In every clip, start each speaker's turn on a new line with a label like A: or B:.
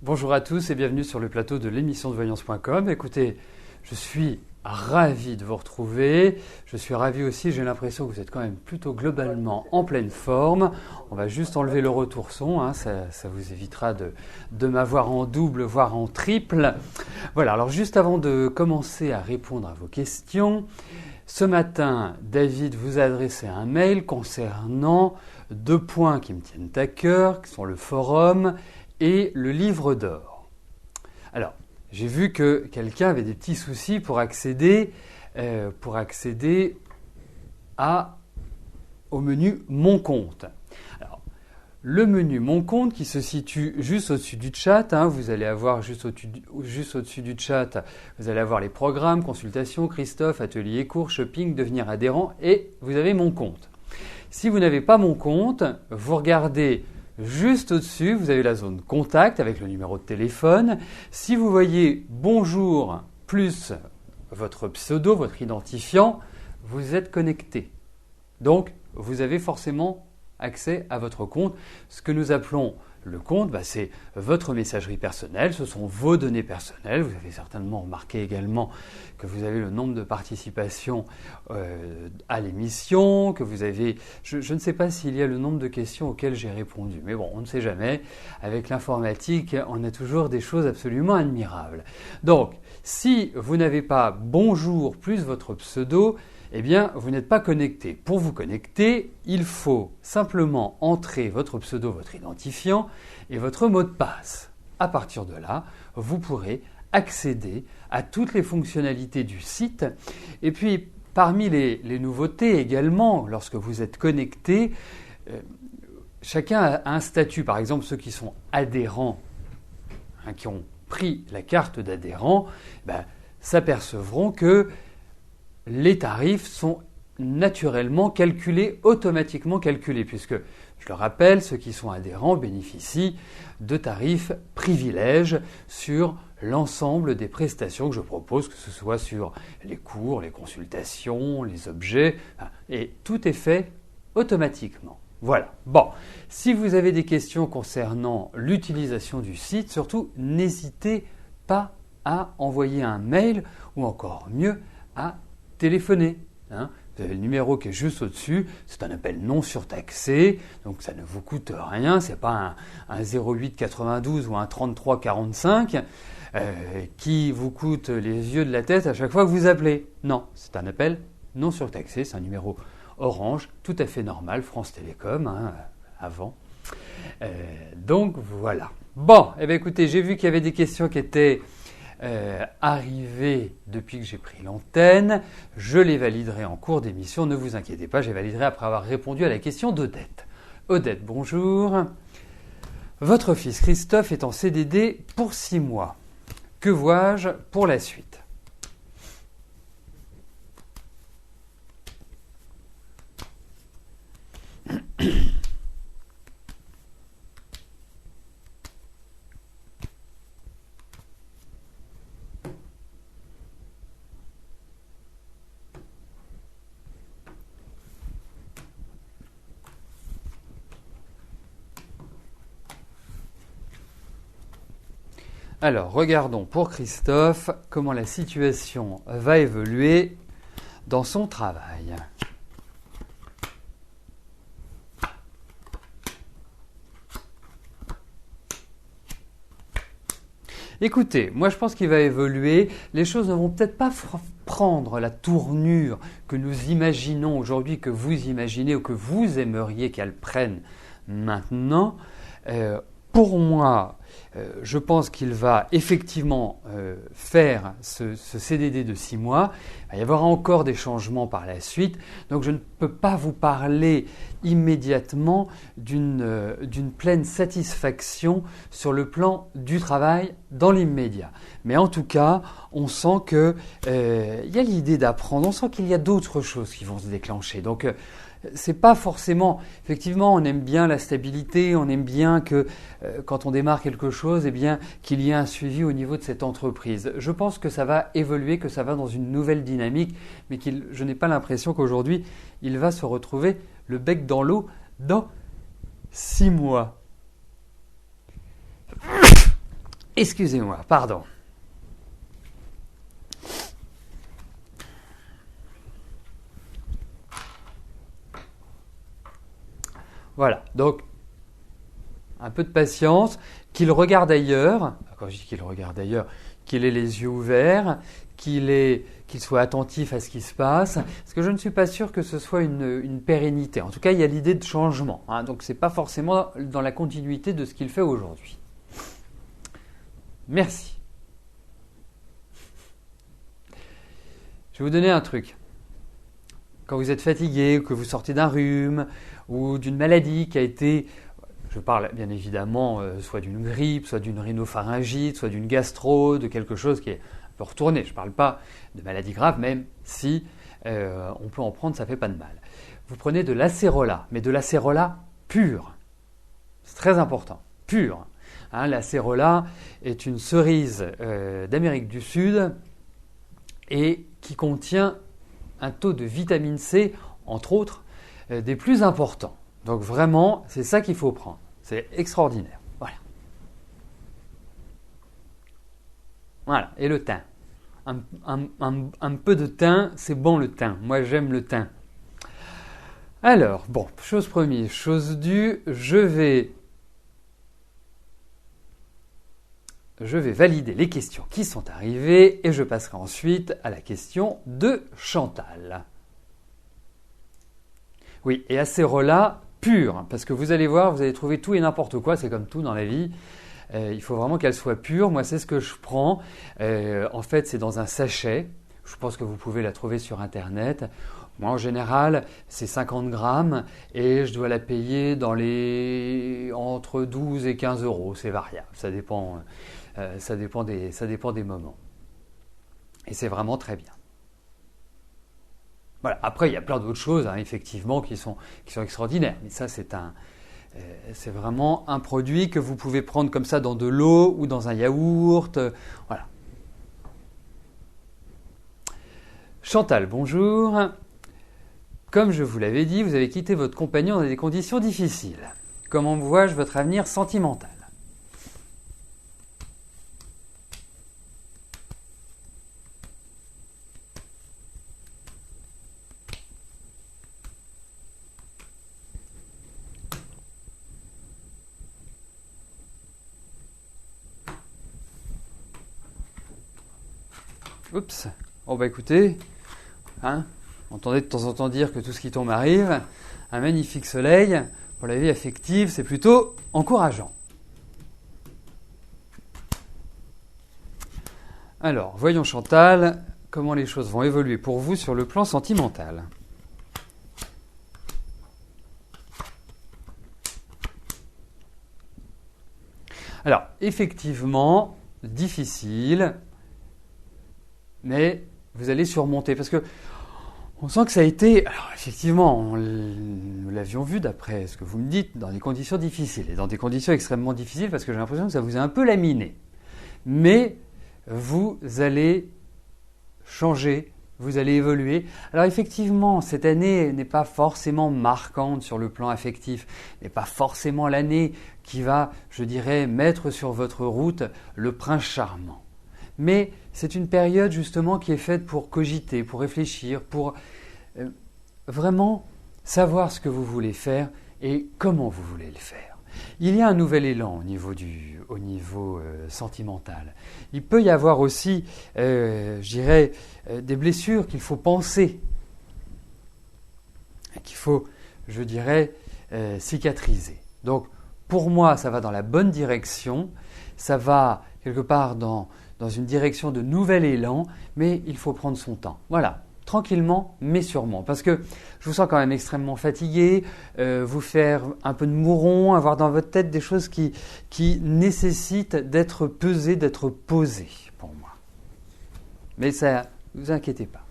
A: Bonjour à tous et bienvenue sur le plateau de l'émission de voyance.com. Écoutez, je suis ravi de vous retrouver. Je suis ravi aussi, j'ai l'impression que vous êtes quand même plutôt globalement en pleine forme. On va juste enlever le retour son, hein, ça vous évitera de m'avoir en double, voire en triple. Voilà, alors juste avant de commencer à répondre à vos questions, ce matin, David vous a adressé un mail concernant 2 points qui me tiennent à cœur, qui sont le forum et le livre d'or. Alors, j'ai vu que quelqu'un avait des petits soucis pour accéder au menu Mon compte. Alors, le menu Mon compte qui se situe juste au-dessus du chat, hein, vous allez avoir juste au-dessus du chat, vous allez avoir les programmes, consultations, Christophe, ateliers, cours, shopping, devenir adhérent et vous avez Mon compte. Si vous n'avez pas Mon compte, vous regardez juste au-dessus, vous avez la zone contact avec le numéro de téléphone. Si vous voyez bonjour plus votre pseudo, votre identifiant, vous êtes connecté. Donc, vous avez forcément accès à votre compte. Ce que nous appelons le compte, c'est votre messagerie personnelle, ce sont vos données personnelles. Vous avez certainement remarqué également que vous avez le nombre de participations à l'émission, que vous avez... Je ne sais pas s'il y a le nombre de questions auxquelles j'ai répondu, mais bon, on ne sait jamais. Avec l'informatique, on a toujours des choses absolument admirables. Donc, si vous n'avez pas bonjour plus votre pseudo, eh bien, vous n'êtes pas connecté. Pour vous connecter, il faut simplement entrer votre pseudo, votre identifiant et votre mot de passe. À partir de là, vous pourrez accéder à toutes les fonctionnalités du site. Et puis, parmi les nouveautés également, lorsque vous êtes connecté, chacun a un statut. Par exemple, ceux qui sont adhérents, qui ont pris la carte d'adhérent, s'apercevront que les tarifs sont naturellement calculés, automatiquement calculés, puisque, je le rappelle, ceux qui sont adhérents bénéficient de tarifs privilèges sur l'ensemble des prestations que je propose, que ce soit sur les cours, les consultations, les objets, et tout est fait automatiquement. Voilà. Bon, si vous avez des questions concernant l'utilisation du site, surtout, n'hésitez pas à envoyer un mail ou encore mieux à téléphoner. Vous avez le numéro qui est juste au-dessus, c'est un appel non surtaxé, donc ça ne vous coûte rien, ce n'est pas un 08 92 ou un 33 45 qui vous coûte les yeux de la tête à chaque fois que vous appelez. Non, c'est un appel non surtaxé, c'est un numéro Orange, tout à fait normal, France Télécom, avant. Donc voilà. Bon, écoutez, j'ai vu qu'il y avait des questions qui étaient arrivé depuis que j'ai pris l'antenne. Je les validerai en cours d'émission, ne vous inquiétez pas, je les validerai après avoir répondu à la question d'Odette. Odette, bonjour. Votre fils Christophe est en CDD pour 6 mois. Que vois-je pour la suite ? Alors, regardons pour Christophe comment la situation va évoluer dans son travail. Écoutez, moi je pense qu'il va évoluer. Les choses ne vont peut-être pas prendre la tournure que nous imaginons aujourd'hui, que vous imaginez ou que vous aimeriez qu'elles prennent maintenant. Pour moi, je pense qu'il va effectivement faire ce CDD de 6 mois. Il va y avoir encore des changements par la suite. Donc je ne peux pas vous parler immédiatement d'une pleine satisfaction sur le plan du travail dans l'immédiat. Mais en tout cas, on sent qu'il y a l'idée d'apprendre. On sent qu'il y a d'autres choses qui vont se déclencher. Donc c'est pas forcément, effectivement, on aime bien la stabilité, on aime bien que quand on démarre quelque chose, eh bien, qu'il y ait un suivi au niveau de cette entreprise. Je pense que ça va évoluer, que ça va dans une nouvelle dynamique, mais je n'ai pas l'impression qu'aujourd'hui, il va se retrouver le bec dans l'eau dans 6 mois. Excusez-moi, pardon. Voilà, donc un peu de patience, qu'il regarde ailleurs, quand je dis qu'il regarde ailleurs, qu'il ait les yeux ouverts, qu'il soit attentif à ce qui se passe, parce que je ne suis pas sûr que ce soit une pérennité. En tout cas, il y a l'idée de changement, hein, donc ce n'est pas forcément dans la continuité de ce qu'il fait aujourd'hui. Merci. Je vais vous donner un truc. Quand vous êtes fatigué, ou que vous sortez d'un rhume, ou d'une maladie qui a été, je parle bien évidemment soit d'une grippe, soit d'une rhinopharyngite, soit d'une gastro, de quelque chose qui est un peu retourné. Je ne parle pas de maladie grave, même si on peut en prendre, ça ne fait pas de mal. Vous prenez de l'acérola, mais de l'acérola pur. C'est très important, pur. Hein, l'acérola est une cerise d'Amérique du Sud et qui contient un taux de vitamine C, entre autres, des plus importants. Donc vraiment, c'est ça qu'il faut prendre. C'est extraordinaire. Voilà. Voilà. Et le thym. Un peu de thym, c'est bon le thym. Moi, j'aime le thym. Alors, bon, chose première, chose due, je vais valider les questions qui sont arrivées et je passerai ensuite à la question de Chantal. Oui, et acérola pure, parce que vous allez voir, vous allez trouver tout et n'importe quoi, c'est comme tout dans la vie. Il faut vraiment qu'elle soit pure. Moi, c'est ce que je prends. En fait, c'est dans un sachet. Je pense que vous pouvez la trouver sur Internet. Moi, en général, c'est 50 grammes et je dois la payer entre 12 et 15 euros. C'est variable, ça dépend des moments. Et c'est vraiment très bien. Voilà. Après, il y a plein d'autres choses, hein, effectivement, qui sont extraordinaires. Mais ça, c'est vraiment un produit que vous pouvez prendre comme ça dans de l'eau ou dans un yaourt. Voilà. Chantal, bonjour. Comme je vous l'avais dit, vous avez quitté votre compagnon dans des conditions difficiles. Comment vois-je votre avenir sentimental ? Oups. Oh bah écoutez, hein, entendez de temps en temps dire que tout ce qui tombe arrive. Un magnifique soleil pour la vie affective, c'est plutôt encourageant. Alors, voyons Chantal, comment les choses vont évoluer pour vous sur le plan sentimental. Alors, effectivement, difficile, mais vous allez surmonter parce que on sent que ça a été, alors effectivement, nous l'avions vu d'après ce que vous me dites, dans des conditions difficiles et dans des conditions extrêmement difficiles parce que j'ai l'impression que ça vous a un peu laminé. Mais vous allez changer, vous allez évoluer. Alors effectivement, cette année n'est pas forcément marquante sur le plan affectif, n'est pas forcément l'année qui va, je dirais, mettre sur votre route le prince charmant. Mais c'est une période justement qui est faite pour cogiter, pour réfléchir, pour vraiment savoir ce que vous voulez faire et comment vous voulez le faire. Il y a un nouvel élan au niveau sentimental. Il peut y avoir aussi, je dirais, des blessures qu'il faut penser, qu'il faut, je dirais, cicatriser. Donc, pour moi, ça va dans la bonne direction, ça va quelque part dans une direction de nouvel élan, mais il faut prendre son temps. Voilà, tranquillement, mais sûrement. Parce que je vous sens quand même extrêmement fatigué, vous faire un peu de mouron, avoir dans votre tête des choses qui nécessitent d'être pesées, d'être posées pour moi. Mais ça, ne vous inquiétez pas.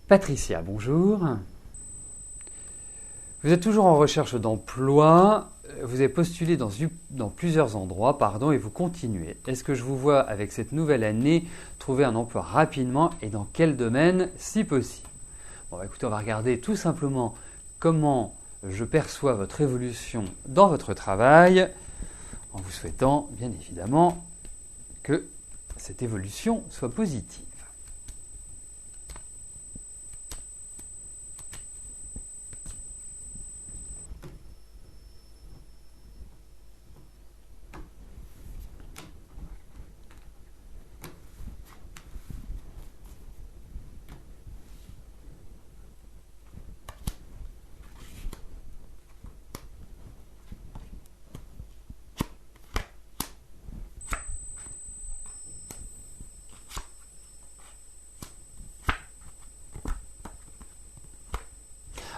A: Patricia, bonjour. Vous êtes toujours en recherche d'emploi, vous avez postulé dans plusieurs endroits, et vous continuez. Est-ce que je vous vois avec cette nouvelle année trouver un emploi rapidement et dans quel domaine, si possible ? Bon, écoutez, on va regarder tout simplement comment je perçois votre évolution dans votre travail en vous souhaitant bien évidemment que cette évolution soit positive.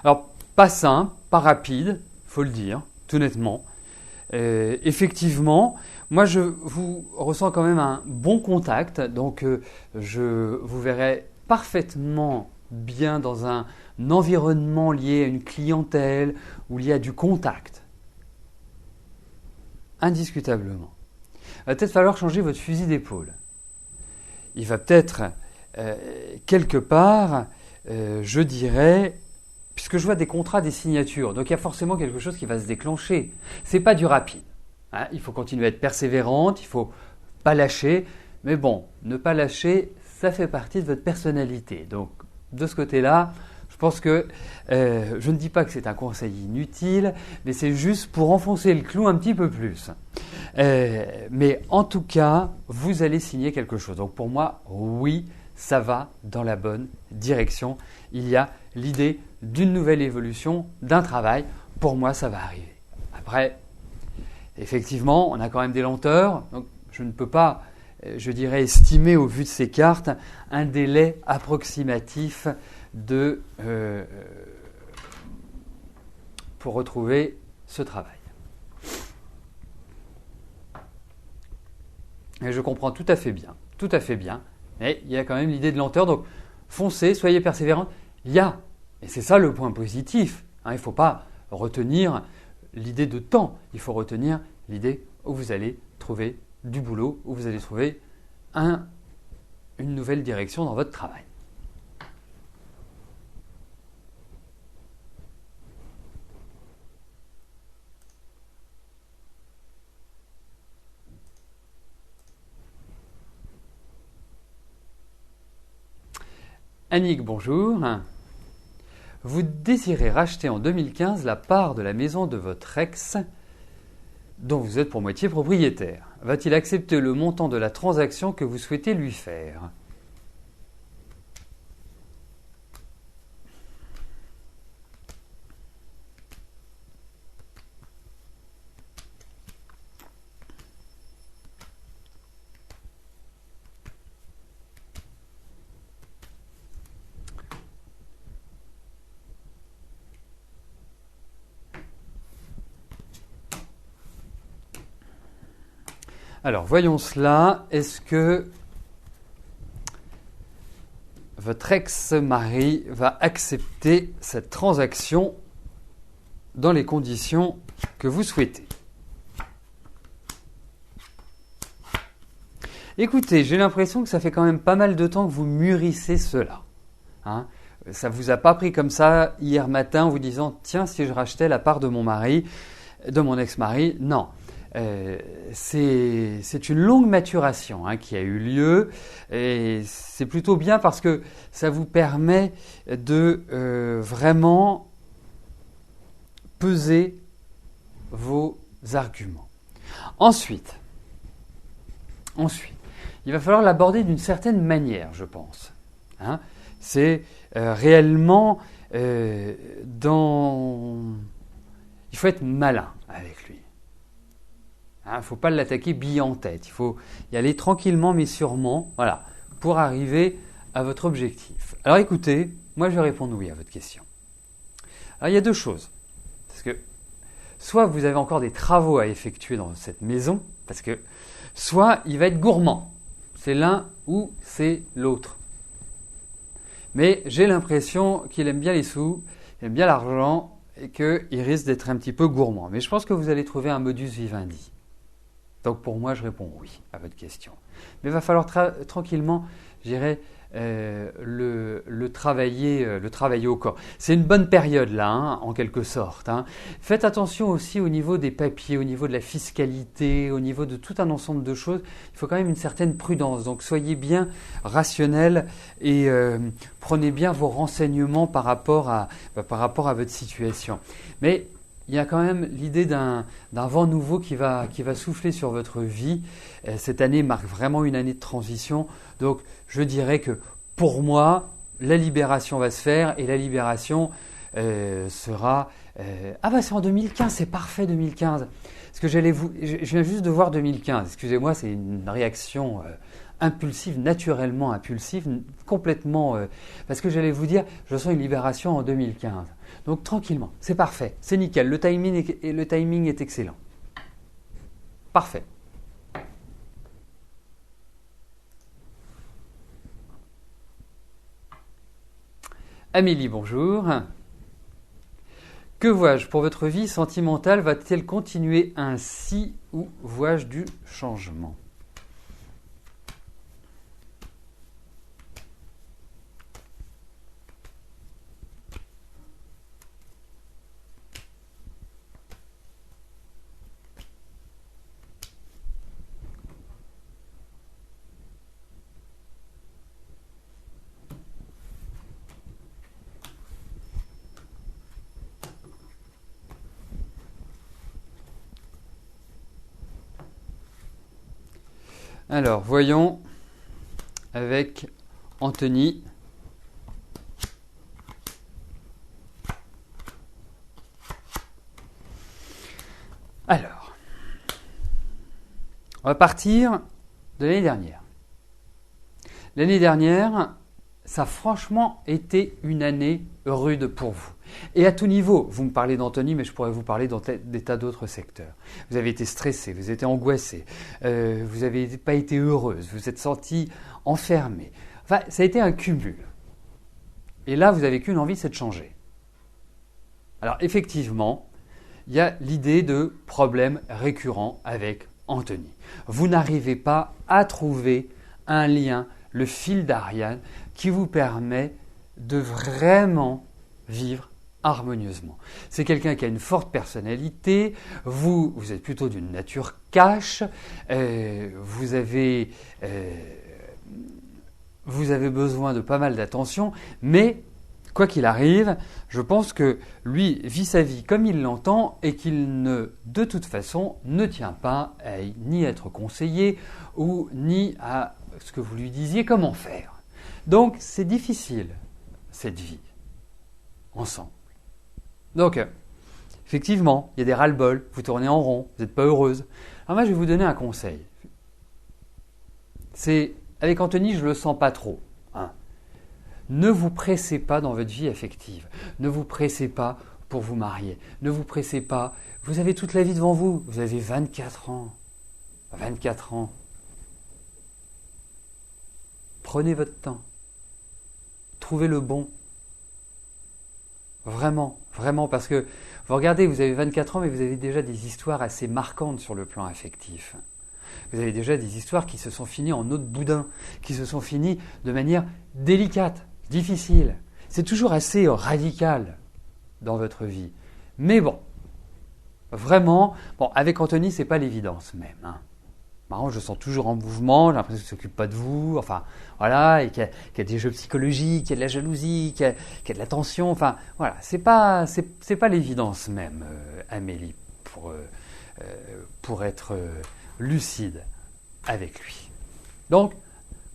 A: Alors, pas simple, pas rapide, faut le dire, tout nettement. Effectivement, moi je vous ressens quand même un bon contact, donc je vous verrai parfaitement bien dans un environnement lié à une clientèle ou lié à du contact. Indiscutablement. Il va peut-être falloir changer votre fusil d'épaule. Il va peut-être, quelque part, je dirais, puisque je vois des contrats, des signatures, donc il y a forcément quelque chose qui va se déclencher. Ce n'est pas du rapide. Hein, il faut continuer à être persévérante, il ne faut pas lâcher. Mais bon, ne pas lâcher, ça fait partie de votre personnalité. Donc, de ce côté-là, je pense que je ne dis pas que c'est un conseil inutile, mais c'est juste pour enfoncer le clou un petit peu plus. Mais en tout cas, vous allez signer quelque chose. Donc pour moi, oui, ça va dans la bonne direction. Il y a l'idée d'une nouvelle évolution, d'un travail. Pour moi, ça va arriver. Après, effectivement, on a quand même des lenteurs. Donc je ne peux pas, je dirais, estimer au vu de ces cartes un délai approximatif pour retrouver ce travail. Et je comprends tout à fait bien, mais il y a quand même l'idée de lenteur, donc foncez, soyez persévérants, il y a, et c'est ça le point positif, hein, il ne faut pas retenir l'idée de temps, il faut retenir l'idée où vous allez trouver du boulot, où vous allez trouver une nouvelle direction dans votre travail. Annick, bonjour. Vous désirez racheter en 2015 la part de la maison de votre ex dont vous êtes pour moitié propriétaire. Va-t-il accepter le montant de la transaction que vous souhaitez lui faire ? Alors, voyons cela. Est-ce que votre ex-mari va accepter cette transaction dans les conditions que vous souhaitez ? Écoutez, j'ai l'impression que ça fait quand même pas mal de temps que vous mûrissez cela. Hein ? Ça ne vous a pas pris comme ça hier matin en vous disant « Tiens, si je rachetais la part de mon mari, de mon ex-mari », non. C'est une longue maturation qui a eu lieu et c'est plutôt bien parce que ça vous permet de vraiment peser vos arguments. Ensuite, il va falloir l'aborder d'une certaine manière, je pense. C'est réellement il faut être malin avec lui. Il ne faut pas l'attaquer bille en tête. Il faut y aller tranquillement mais sûrement, voilà, pour arriver à votre objectif. Alors écoutez, moi je vais répondre oui à votre question. Alors il y a deux choses. Parce que soit vous avez encore des travaux à effectuer dans cette maison, parce que soit il va être gourmand. C'est l'un ou c'est l'autre. Mais j'ai l'impression qu'il aime bien les sous, il aime bien l'argent et qu'il risque d'être un petit peu gourmand. Mais je pense que vous allez trouver un modus vivendi. Donc pour moi, je réponds oui à votre question. Mais il va falloir tranquillement, je dirais, le travailler au corps. C'est une bonne période là, hein, en quelque sorte. Hein. Faites attention aussi au niveau des papiers, au niveau de la fiscalité, au niveau de tout un ensemble de choses. Il faut quand même une certaine prudence. Donc soyez bien rationnel et prenez bien vos renseignements par rapport à votre situation. Mais il y a quand même l'idée d'un vent nouveau qui va souffler sur votre vie. Cette année marque vraiment une année de transition. Donc, je dirais que pour moi, la libération va se faire et la libération sera... Ah bah c'est en 2015, c'est parfait 2015. Parce que je viens juste de voir 2015. Excusez-moi, c'est une réaction impulsive, naturellement impulsive, complètement... parce que j'allais vous dire, je sens une libération en 2015. Donc tranquillement, c'est parfait, c'est nickel, le timing est excellent. Parfait. Amélie, bonjour. Que vois-je pour votre vie sentimentale? Va-t-elle continuer ainsi ou vois-je du changement? Alors, voyons avec Anthony. Alors, on va partir de l'année dernière. L'année dernière, ça a franchement été une année rude pour vous. Et à tout niveau, vous me parlez d'Anthony, mais je pourrais vous parler des tas d'autres secteurs. Vous avez été stressé, vous avez été angoissé, vous n'avez pas été heureuse, vous vous êtes senti enfermé. Enfin, ça a été un cumul. Et là, vous n'avez qu'une envie, c'est de changer. Alors effectivement, il y a l'idée de problèmes récurrents avec Anthony. Vous n'arrivez pas à trouver un lien, le fil d'Ariane, qui vous permet de vraiment vivre harmonieusement. C'est quelqu'un qui a une forte personnalité, vous êtes plutôt d'une nature cash, vous avez besoin de pas mal d'attention, mais quoi qu'il arrive, je pense que lui vit sa vie comme il l'entend et qu'il de toute façon, ne tient pas ni à être conseillé ou ni à ce que vous lui disiez comment faire. Donc, c'est difficile, cette vie, ensemble. Donc, effectivement, il y a des ras-le-bol, vous tournez en rond, vous n'êtes pas heureuse. Alors moi, je vais vous donner un conseil. Avec Anthony, je ne le sens pas trop. Hein. Ne vous pressez pas dans votre vie affective. Ne vous pressez pas pour vous marier. Ne vous pressez pas. Vous avez toute la vie devant vous. Vous avez 24 ans. 24 ans. Prenez votre temps. Trouvez le bon. Vraiment, vraiment, parce que vous regardez, vous avez 24 ans, mais vous avez déjà des histoires assez marquantes sur le plan affectif. Vous avez déjà des histoires qui se sont finies en eau de boudin, qui se sont finies de manière délicate, difficile. C'est toujours assez radical dans votre vie. Mais bon, vraiment, avec Anthony, c'est pas l'évidence même. Hein. Marrant, je le sens toujours en mouvement, j'ai l'impression qu'il ne s'occupe pas de vous, enfin, voilà, et qu'il y a des jeux psychologiques, qu'il y a de la jalousie, qu'il y a de la tension, enfin, voilà, c'est pas l'évidence même, Amélie, pour être lucide avec lui. Donc,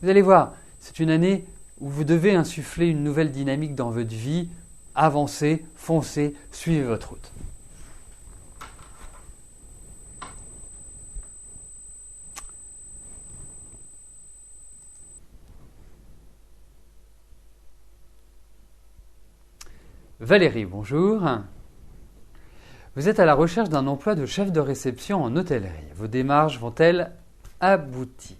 A: vous allez voir, c'est une année où vous devez insuffler une nouvelle dynamique dans votre vie, avancez, foncez, suivez votre route. Valérie, bonjour. Vous êtes à la recherche d'un emploi de chef de réception en hôtellerie. Vos démarches vont-elles aboutir?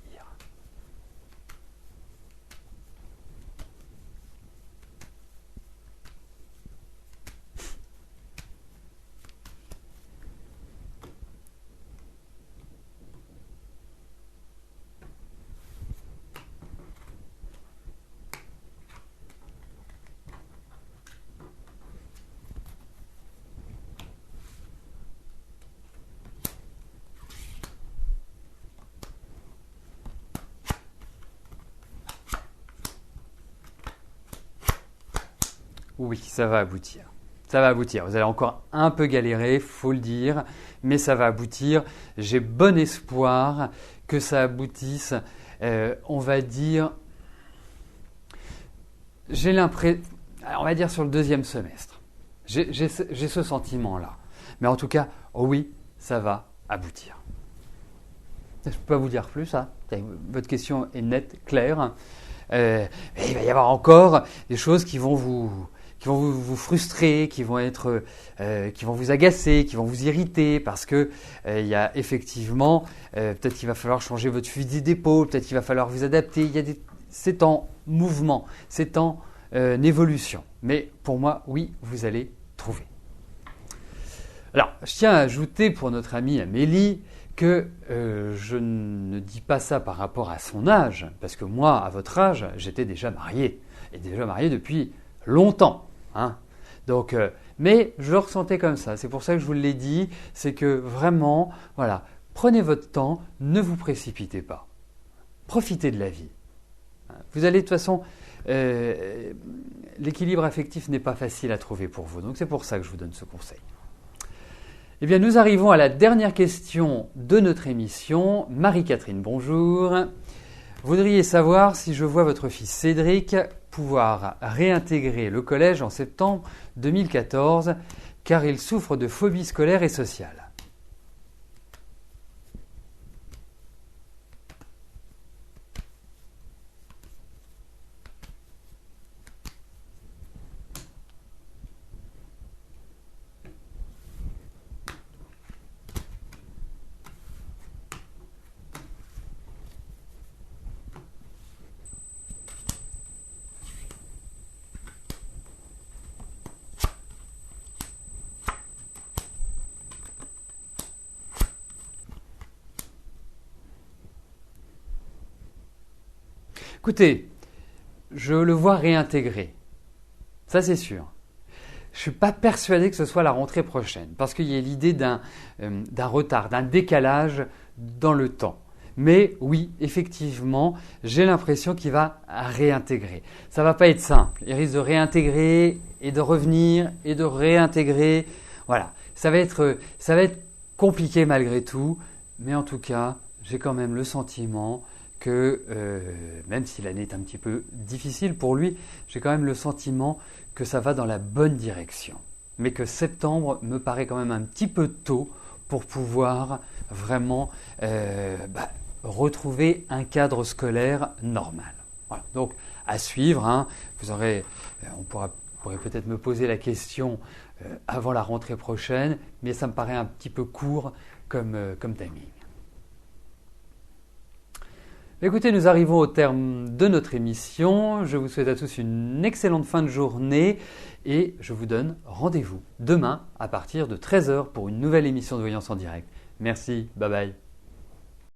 A: oui, ça va aboutir. Ça va aboutir. Vous allez encore un peu galérer, faut le dire, mais ça va aboutir. J'ai bon espoir que ça aboutisse, on va dire, on va dire sur le deuxième semestre. J'ai ce sentiment-là. Mais en tout cas, oui, ça va aboutir. Je ne peux pas vous dire plus, hein. Votre question est nette, claire. Mais il va y avoir encore des choses qui vont vous frustrer, qui vont vous agacer, qui vont vous irriter, parce que il y a effectivement, peut-être qu'il va falloir changer votre fusil d'épaule, peut-être qu'il va falloir vous adapter. C'est en mouvement, c'est en évolution. Mais pour moi, oui, vous allez trouver. Alors, je tiens à ajouter pour notre amie Amélie que je ne dis pas ça par rapport à son âge, parce que moi, à votre âge, j'étais déjà marié, et déjà marié depuis longtemps. Hein. Donc, mais je le ressentais comme ça, c'est pour ça que je vous l'ai dit, c'est que vraiment, voilà, prenez votre temps, ne vous précipitez pas, profitez de la vie. Vous allez de toute façon, l'équilibre affectif n'est pas facile à trouver pour vous, donc c'est pour ça que je vous donne ce conseil. Eh bien, nous arrivons à la dernière question de notre émission. Marie-Catherine, bonjour. Voudriez savoir si je vois votre fils Cédric pouvoir réintégrer le collège en septembre 2014, car il souffre de phobie scolaire et sociale. Écoutez, je le vois réintégrer, ça c'est sûr. Je ne suis pas persuadé que ce soit la rentrée prochaine, parce qu'il y a l'idée d'un retard, d'un décalage dans le temps. Mais oui, effectivement, j'ai l'impression qu'il va réintégrer. Ça ne va pas être simple. Il risque de réintégrer et de revenir et de réintégrer. Voilà, ça va être compliqué malgré tout, mais en tout cas, j'ai quand même le sentiment que, même si l'année est un petit peu difficile pour lui, j'ai quand même le sentiment que ça va dans la bonne direction. Mais que septembre me paraît quand même un petit peu tôt pour pouvoir vraiment retrouver un cadre scolaire normal. Voilà. Donc, à suivre. Hein. On pourrait peut-être me poser la question avant la rentrée prochaine, mais ça me paraît un petit peu court comme timing. Écoutez, nous arrivons au terme de notre émission. Je vous souhaite à tous une excellente fin de journée et je vous donne rendez-vous demain à partir de 13h pour une nouvelle émission de Voyance en direct. Merci, bye bye.